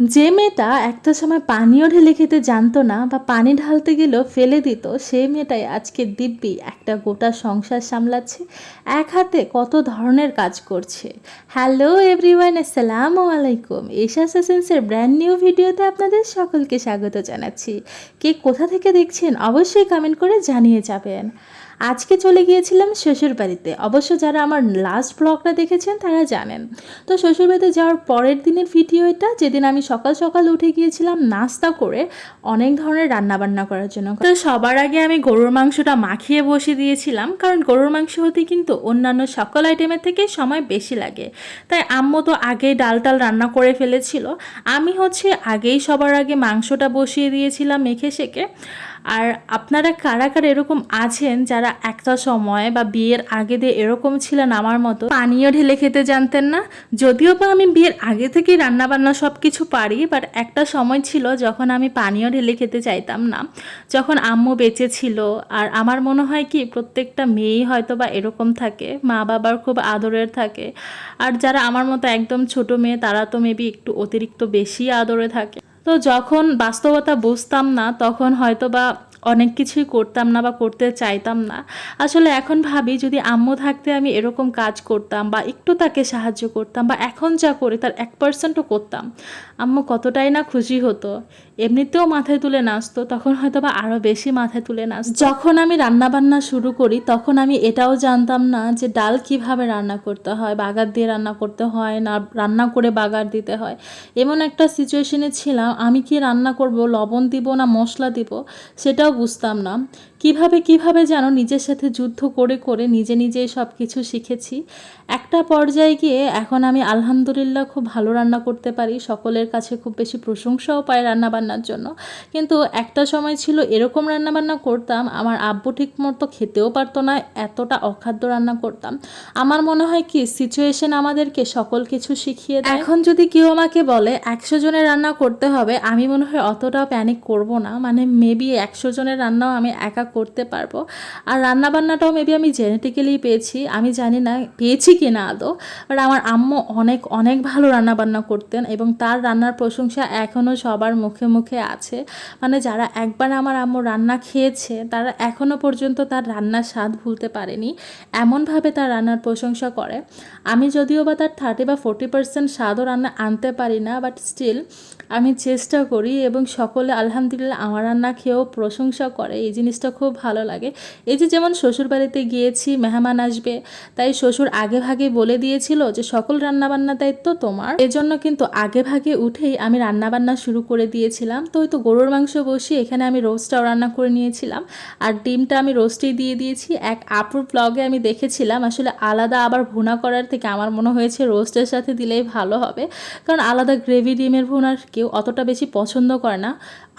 যে মেয়েটা একটা সময় পানিও ঢেলে খেতে জানতো না বা পানি ঢালতে গেলেও ফেলে দিত, সেই মেয়েটাই আজকে দিব্যি একটা গোটা সংসার সামলাচ্ছে, এক হাতে কত ধরনের কাজ করছে। হ্যালো এভরিওয়ান, আসসালামু আলাইকুম। এশা সেন্সের ব্র্যান্ড নিউ ভিডিওতে আপনাদের সকলকে স্বাগত জানাচ্ছি। কে কোথা থেকে দেখছেন অবশ্যই কমেন্ট করে জানিয়ে যাবেন। আজকে চলে গিয়েছিলাম শ্বশুরবাড়িতে। অবশ্য যারা আমার লাস্ট ব্লগটা দেখেছেন তারা জানেন। তো শ্বশুরবাড়িতে যাওয়ার পরের দিনের ভিডিও এটা, যেদিন আমি সকাল সকাল উঠে গিয়েছিলাম নাস্তা করে অনেক ধরনের রান্নাবান্না করার জন্য। তো সবার আগে আমি গরুর মাংসটা মাখিয়ে বসিয়ে দিয়েছিলাম, কারণ গরুর মাংস হতে কিন্তু অন্যান্য সকল আইটেমের থেকে সময় বেশি লাগে। তাই আম্মু তো আগেই ডাল টাল রান্না করে ফেলেছিল, আমি আগেই সবার আগে মাংসটা বসিয়ে দিয়েছিলাম মেখে সেকে। আর আপনারা কারা কারা এরকম আছেন যারা একটা সময় বা বিয়ের আগে দিয়ে এরকম ছিলেন আমার মতো, পানীয় ঢেলে খেতে জানতেন না? যদিও বা আমি বিয়ের আগে থেকেই রান্নাবান্না সব কিছু পারি, বাট একটা সময় ছিল যখন আমি পানীয় ঢেলে খেতে চাইতাম না, যখন আম্মু বেঁচে ছিল। আর আমার মনে হয় কি প্রত্যেকটা মেয়েই হয়তো বা এরকম থাকে, মা বাবার খুব আদরের থাকে। আর যারা আমার মতো একদম ছোট মেয়ে তারা তো মেবি একটু অতিরিক্ত বেশি আদরে থাকে। তো যখন বাস্তবতা বুঝতাম না তখন হয়তো বা অনেক কিছুই করতাম না বা করতে চাইতাম না। আসলে এখন ভাবি যদি আম্মু থাকতে আমি এরকম কাজ করতাম বা একটু তাকে সাহায্য করতাম বা এখন যা করি তার 1%ও করতাম, আম্মু কতটাই না খুশি হতো। এমনিতেও মাথায় তুলে নাচতো, তখন হয়তো বা আরও বেশি মাথায় তুলে নাচতো। যখন আমি রান্নাবান্না শুরু করি তখন আমি এটাও জানতাম না যে ডাল কিভাবে রান্না করতে হয়, বাগার দিয়ে রান্না করতে হয় না রান্না করে বাগার দিতে হয়। এমন একটা সিচুয়েশনে ছিলাম, আমি কি রান্না করব, লবণ দিব না মশলা দিব সেটাও বুঝতাম না। কিভাবে যেন নিজের সাথে যুদ্ধ করে করে নিজে নিজেই সব কিছু শিখেছি। একটা পর্যায়ে গিয়ে এখন আমি আলহামদুলিল্লাহ খুব ভালো রান্না করতে পারি, সকলের কাছে খুব বেশি প্রশংসাও পাই রান্নাবান্নার জন্য। কিন্তু একটা সময় ছিল এরকম রান্নাবান্না করতাম আমার আব্বু ঠিক মতো খেতেও পারতো না, এতটা অখাদ্য রান্না করতাম। আমার মনে হয় কি সিচুয়েশন আমাদেরকে সকল কিছু শিখিয়ে দেয়। এখন যদি কেউ আমাকে বলে 100 জনের রান্না করতে হবে, আমি মনে হয় অতটাও প্যানিক করব না। মানে মেবি 100 জনের রান্নাও আমি একা করতে পারবো। আর রান্নাবান্নাটাও মেবি আমি জেনেটিক্যালি পেয়েছি, আমি জানি না পেয়েছি কি না আদৌ। বাট আমার আম্মু অনেক অনেক ভালো রান্নাবান্না করতেন এবং তার রান্নার প্রশংসা এখনও সবার মুখে মুখে আছে। মানে যারা একবার আমার আম্মু রান্না খেয়েছে তারা এখনও পর্যন্ত তার রান্নার স্বাদ ভুলতে পারেনি, এমনভাবে তার রান্নার প্রশংসা করে। আমি যদিও বা তার 30 বা 40% স্বাদও রান্না আনতে পারি না, বাট স্টিল আমি চেষ্টা করি এবং সকলে আলহামদুলিল্লাহ আমার রান্না খেয়েও প্রশংসা করে। এই জিনিসটা খুব ভালো লাগে। এই যে যেমন শ্বশুরবাড়িতে গিয়েছি, মেহমান আসবে, তাই শ্বশুর আগে ভাগে বলে দিয়েছিল যে সকল রান্নাবান্নার দায়িত্ব তোমার। এজন্য কিন্তু আগে ভাগে উঠেই আমি রান্নাবান্না শুরু করে দিয়েছিলাম। তো ওই তো গরুর মাংস বসিয়ে এখানে আমি রোস্টটাও রান্না করে নিয়েছিলাম, আর ডিমটা আমি রোস্টেই দিয়ে দিয়েছি। এক আপুর ব্লগে আমি দেখেছিলাম আসলে আলাদা আবার ভুনা করার থেকে আমার মনে হয়েছে রোস্টের সাথে দিলেই ভালো হবে, কারণ আলাদা গ্রেভি ডিমের ভুনার কেউ অতটা বেশি পছন্দ করে না,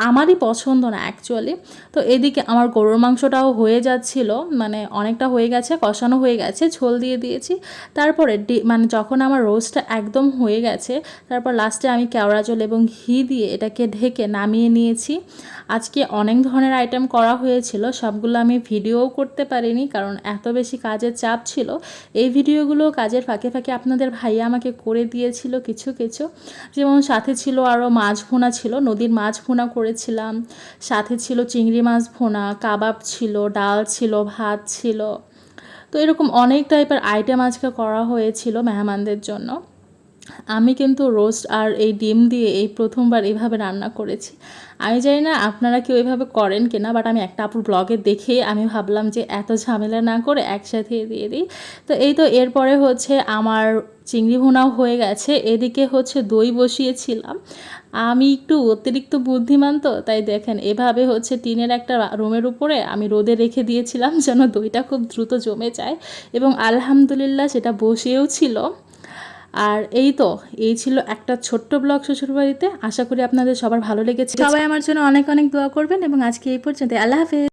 আমারই পছন্দ না অ্যাকচুয়ালি। তো এদিকে আমার গরুর মাংসটাও হয়ে যাচ্ছিল, মানে অনেকটা হয়ে গেছে, কষানো হয়ে গেছে, ঝোল দিয়ে দিয়েছি। তারপরে মানে যখন আমার রোস্টটা একদম হয়ে গেছে, তারপর লাস্টে আমি কেওড়া জল এবং ঘি দিয়ে এটাকে ঢেকে নামিয়ে নিয়েছি। আজকে অনেক ধরনের আইটেম করা হয়েছিল, সবগুলো আমি ভিডিওও করতে পারিনি কারণ এত বেশি কাজের চাপ ছিল। এই ভিডিওগুলো কাজের ফাঁকে ফাঁকে আপনাদের ভাইয়া আমাকে করে দিয়েছিল কিছু কিছু। যেমন সাথে ছিল আরও মাছ ভুনা ছিল, নদীর মাছ ভুনা করেছিলাম, সাথে ছিল চিংড়ি মাছ ভুনা, কাবাব ছিল, ডাল ছিল, ভাত ছিল। তো এরকম অনেক টাইপের আইটেম আজকে করা হয়েছিল মেহমানদের জন্য। আমি কিন্তু রোস্ট আর এই ডিম দিয়ে এই প্রথমবার এইভাবে রান্না করেছি। আমি জানি না আপনারা কেউ এইভাবে করেন কিনা, বাট আমি একটা আপুর ব্লগে দেখে আমি ভাবলাম যে এত ঝামেলা না করে একসাথে দিয়ে দিই। তো এই তো এরপরে আমার চিংড়ি ভুনাও হয়ে গেছে, এদিকে দই বসিয়েছিলাম। আমি একটু অতিরিক্ত বুদ্ধিমান, তো তাই দেখেন এভাবে টিনের একটা রুমের উপরে আমি রোদে রেখে দিয়েছিলাম যেন দইটা খুব দ্রুত জমে যায়, এবং আলহামদুলিল্লাহ সেটা বসেও ছিল। আর এই ছিল একটা ছোট্ট ব্লগ শ্বশুরবাড়িতে। আশা করি আপনাদের সবার ভালো লেগেছে। সবাই আমার জন্য অনেক অনেক দোয়া করবেন এবং আজকে এই পর্যন্ত। আল্লাহ হাফেজ।